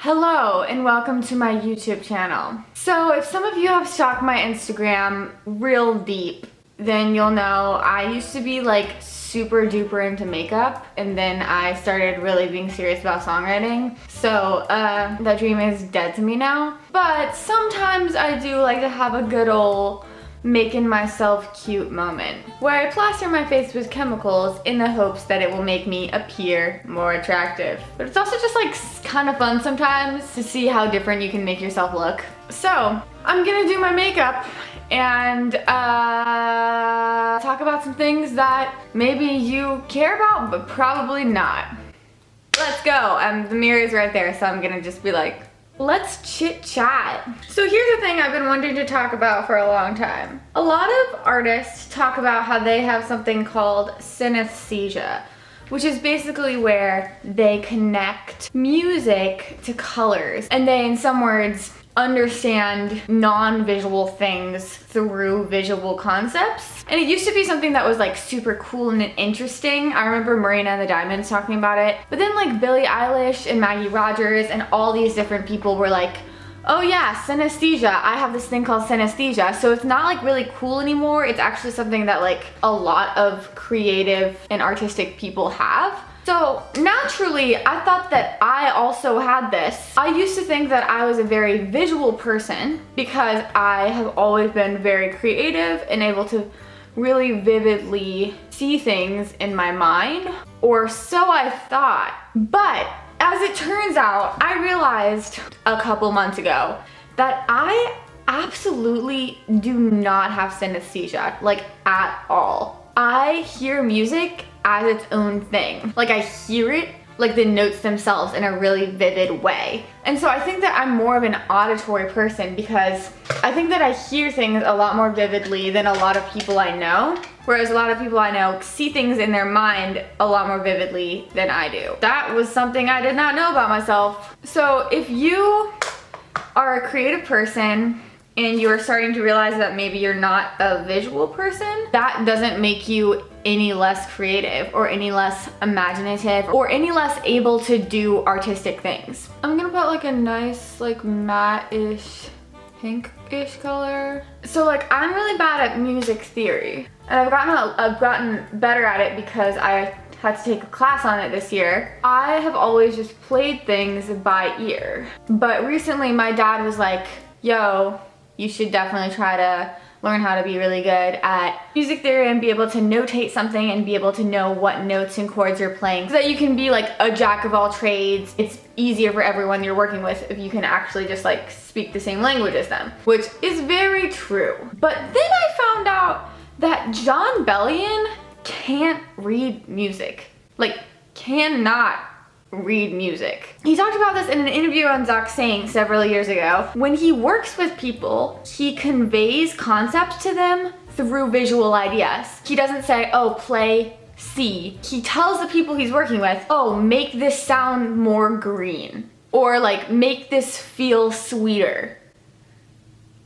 Hello and welcome to my YouTube channel. So if some of you have stalked my Instagram real deep, then you'll know I used to be like super duper into makeup, and then I started really being serious about songwriting. So that dream is dead to me now. But sometimes I do like to have a good old making myself cute moment where I plaster my face with chemicals in the hopes that it will make me appear more attractive. But it's also just like kind of fun sometimes to see how different you can make yourself look. So I'm gonna do my makeup and talk about some things that maybe you care about but probably not. Let's go. The mirror is right there, so I'm gonna just be like, let's chit chat. So here's the thing I've been wanting to talk about for a long time. A lot of artists talk about how they have something called synesthesia, which is basically where they connect music to colors, and they, in some words, understand non-visual things through visual concepts. And it used to be something that was like super cool and interesting. I remember Marina and the Diamonds talking about it. But then like Billie Eilish and Maggie Rogers and all these different people were like, oh yeah, synesthesia, I have this thing called synesthesia. So it's not like really cool anymore. It's actually something that like a lot of creative and artistic people have. So naturally, I thought that I also had this. I used to think that I was a very visual person because I have always been very creative and able to really vividly see things in my mind, or so I thought. But as it turns out, I realized a couple months ago that I absolutely do not have synesthesia, like at all. I hear music as its own thing. Like I hear it, like the notes themselves, in a really vivid way. And so I think that I'm more of an auditory person because I think that I hear things a lot more vividly than a lot of people I know. Whereas a lot of people I know see things in their mind a lot more vividly than I do. That was something I did not know about myself. So if you are a creative person and you're starting to realize that maybe you're not a visual person, that doesn't make you any less creative or any less imaginative or any less able to do artistic things. I'm gonna put like a nice like matte-ish pink-ish color. So like I'm really bad at music theory, and I've gotten better at it because I had to take a class on it this year. I have always just played things by ear, but recently my dad was like, yo, you should definitely try to learn how to be really good at music theory and be able to notate something and be able to know what notes and chords you're playing so that you can be like a jack of all trades. It's easier for everyone you're working with if you can actually just like speak the same language as them, which is very true. But then I found out that John Bellion can't read music. Like, cannot read music. He talked about this in an interview on Zach Sang several years ago. When he works with people, he conveys concepts to them through visual ideas. He doesn't say, oh, play C. He tells the people he's working with, oh, make this sound more green, or like make this feel sweeter.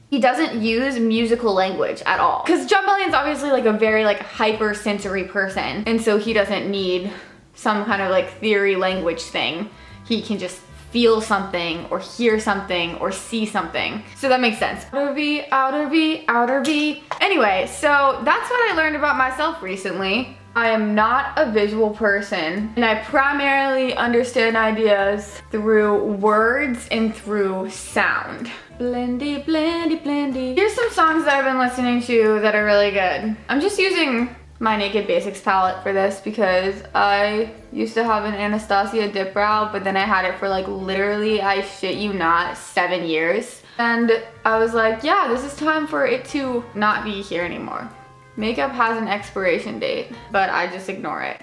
He doesn't use musical language at all. Because John Bellion's obviously like a very like hypersensory person, and so he doesn't need some kind of like theory language thing. He can just feel something or hear something or see something. So that makes sense. Outer V, outer V, outer V. Anyway, so that's what I learned about myself recently. I am not a visual person, and I primarily understand ideas through words and through sound. Blendy, blendy, blendy. Here's some songs that I've been listening to that are really good. I'm just using my Naked Basics palette for this because I used to have an Anastasia dip brow, but then I had it for like literally, I shit you not, 7 years. And I was like, yeah, this is time for it to not be here anymore. Makeup has an expiration date, but I just ignore it.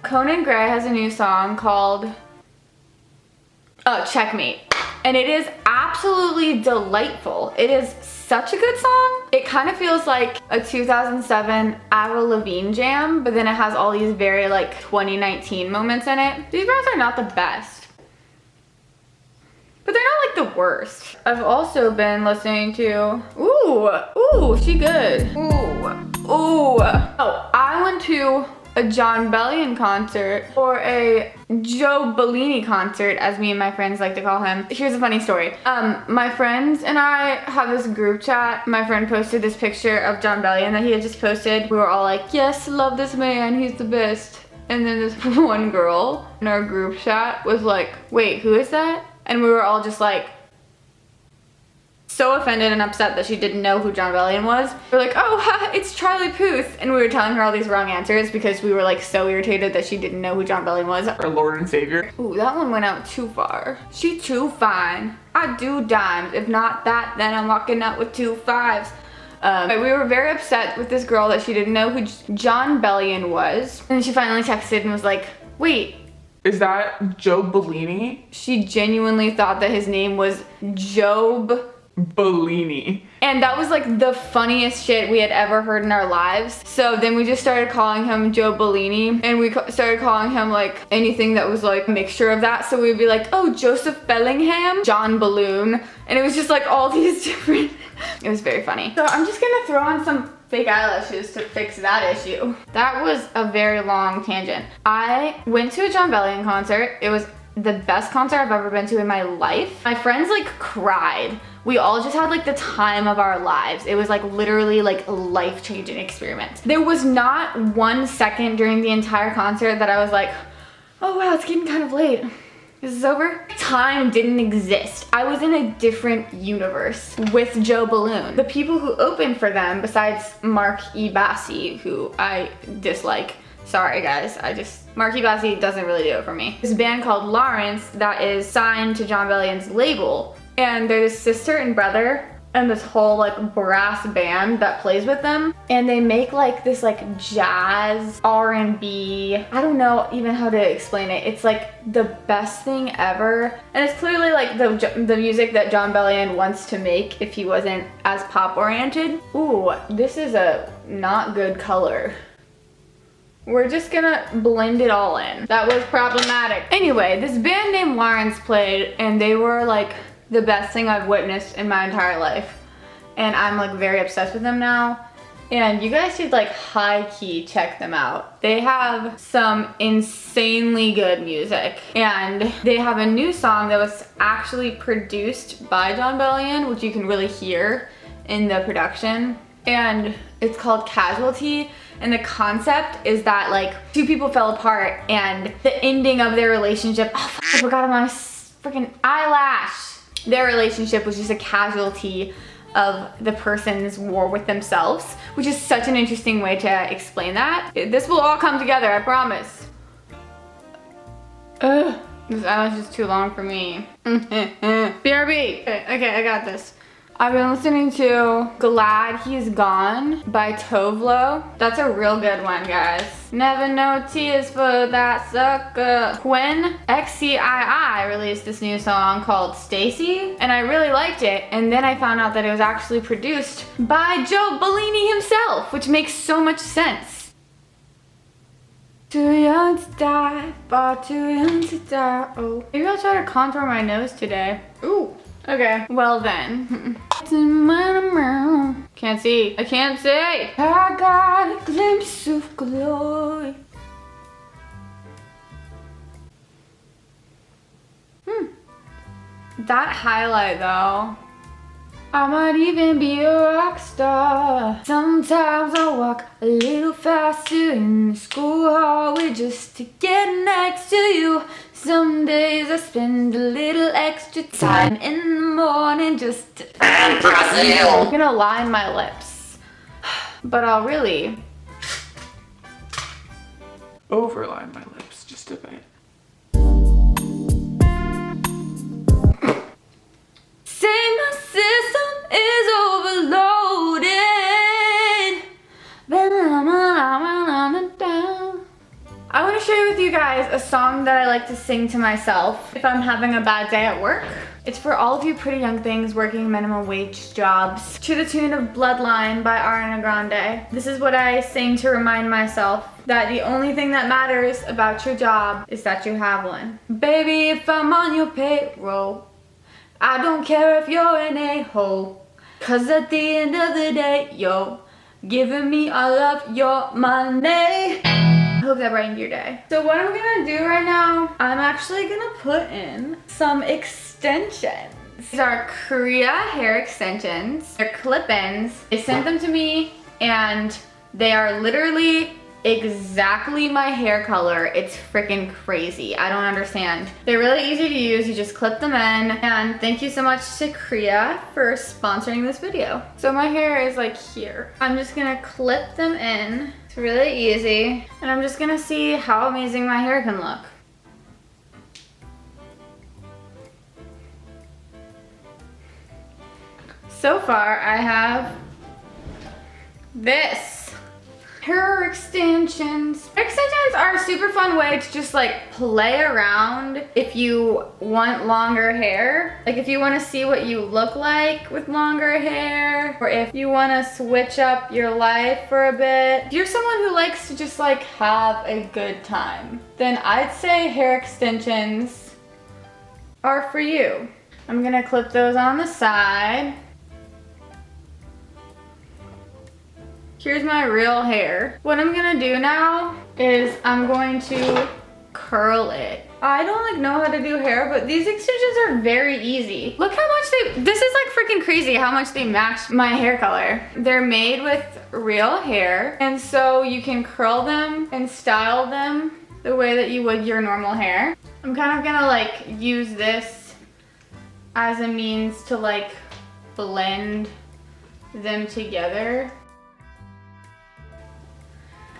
Conan Gray has a new song called Checkmate, and it is absolutely delightful. It is such a good song. It kind of feels like a 2007 Avril Lavigne jam, but then it has all these very like 2019 moments in it. These brows are not the best, but they're not like the worst. I've also been listening to, ooh, she good. Ooh. Oh, I went to a a John Bellion concert or a Joe Bellini concert, as me and my friends like to call him. Here's a funny story. My friends and I have this group chat. My friend posted this picture of John Bellion that he had just posted. We were all like, yes, love this man, he's the best. And then this one girl in our group chat was like, wait, who is that? And we were all just like, so offended and upset that she didn't know who John Bellion was. We're like, oh, it's Charlie Puth. And we were telling her all these wrong answers because we were like so irritated that she didn't know who John Bellion was. Our Lord and Savior. Ooh, that one went out too far. She too fine. I do dimes. If not that, then I'm walking out with 2 5s. We were very upset with this girl that she didn't know who John Bellion was. And she finally texted and was like, wait. Is that Joe Bellini? She genuinely thought that his name was Job Bellini. And that was like the funniest shit we had ever heard in our lives. So then we just started calling him Joe Bellini, and we started calling him like anything that was like a mixture of that. So we'd be like, oh, Joseph Bellingham, John Balloon. And it was just like all these different, it was very funny. So I'm just gonna throw on some fake eyelashes to fix that issue. That was a very long tangent. I went to a John Bellion concert. It was the best concert I've ever been to in my life. My friends like cried. We all just had like the time of our lives. It was like literally like a life-changing experience. There was not 1 second during the entire concert that I was like, oh wow, it's getting kind of late. Is this over? Time didn't exist. I was in a different universe with Joe Balloon. The people who opened for them, besides Mark E. Bassi, who I dislike, sorry guys, Mark E. Bassi doesn't really do it for me. This band called Lawrence that is signed to John Bellion's label. And they're this sister and brother and this whole like brass band that plays with them. And they make like this like jazz, R&B. I don't know even how to explain it. It's like the best thing ever. And it's clearly like the music that John Bellion wants to make if he wasn't as pop oriented. Ooh, this is a not good color. We're just gonna blend it all in. That was problematic. Anyway, this band named Lawrence played and they were like the best thing I've witnessed in my entire life. And I'm like very obsessed with them now. And you guys should like high key check them out. They have some insanely good music. And they have a new song that was actually produced by John Bellion, which you can really hear in the production. And it's called Casualty. And the concept is that like 2 people fell apart and the ending of their relationship, oh fuck, I forgot my freaking eyelash. Their relationship was just a casualty of the person's war with themselves, which is such an interesting way to explain that. This will all come together, I promise. Ugh, this eyelash is too long for me. BRB. Okay, I got this. I've been listening to Glad He's Gone by Tovlo. That's a real good one, guys. Never no tears for that sucker. When XCII released this new song called Stacy, and I really liked it, and then I found out that it was actually produced by Joe Bellini himself, which makes so much sense. Too young to die, far too young to die. Oh, maybe I'll try to contour my nose today. Ooh. Okay, well then. Can't see. I can't see. I got a glimpse of glory. That highlight though. I might even be a rock star. Sometimes I walk a little faster in the school hallway just to get next to you. Some days I spend a little extra time in the morning just to impress you. I'm gonna line my lips, but I'll really Overline my lips just a bit. say my system is overloaded. I want to share with you guys a song that I like to sing to myself if I'm having a bad day at work. It's for all of you pretty young things working minimum wage jobs, to the tune of Bloodline by Ariana Grande. This is what I sing to remind myself that the only thing that matters about your job is that you have one. Baby, if I'm on your payroll, I don't care if you're an a-hole, 'cause at the end of the day, you're giving me all of your money. hope that brightened your day. So what I'm gonna do right now, I'm actually gonna put in some extensions. These are Korea hair extensions. They're clip-ins. They sent them to me and they are literally exactly my hair color. It's freaking crazy. I don't understand. They're really easy to use. You just clip them in. And thank you so much to Korea for sponsoring this video. So my hair is like here. I'm just gonna clip them in. It's really easy. And I'm just gonna see how amazing my hair can look. So far, I have this. Hair extensions. Hair extensions are a super fun way to just like play around if you want longer hair. Like if you want to see what you look like with longer hair, or if you want to switch up your life for a bit. If you're someone who likes to just like have a good time, then I'd say hair extensions are for you. I'm gonna clip those on the side. Here's my real hair. What I'm gonna do now is I'm going to curl it. I don't like know how to do hair, but these extensions are very easy. Look how much this is like freaking crazy how much they match my hair color. They're made with real hair, and so you can curl them and style them the way that you would your normal hair. I'm kind of gonna like use this as a means to like blend them together.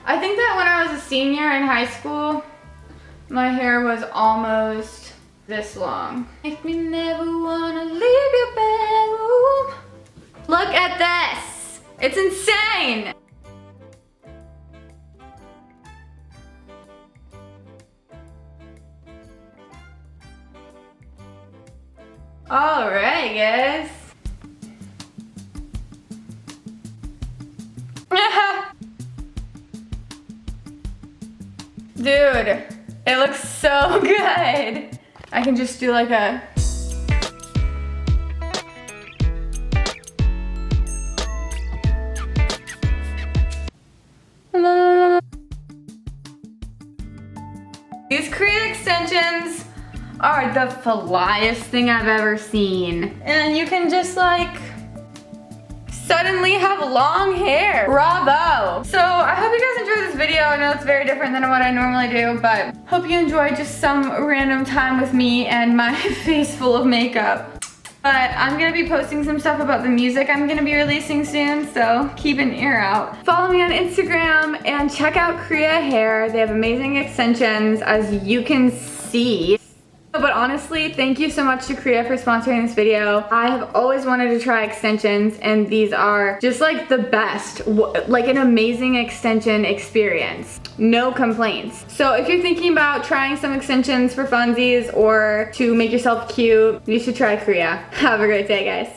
I think that when I was a senior in high school, my hair was almost this long. Make me never wanna leave your bedroom. Look at this. It's insane. All right, guys. Dude, it looks so good. I can just do like a... These Korea extensions are the flyest thing I've ever seen. And you can just like suddenly have long hair. Bravo. So I hope you guys enjoyed this video. I know it's very different than what I normally do, but hope you enjoyed just some random time with me and my face full of makeup. But I'm gonna be posting some stuff about the music I'm gonna be releasing soon, so keep an ear out. Follow me on Instagram and check out Korea Hair. They have amazing extensions, as you can see. But honestly, thank you so much to Korea for sponsoring this video. I have always wanted to try extensions, and these are just like the best, like an amazing extension experience. No complaints. So if you're thinking about trying some extensions for funsies or to make yourself cute, you should try Korea. Have a great day, guys.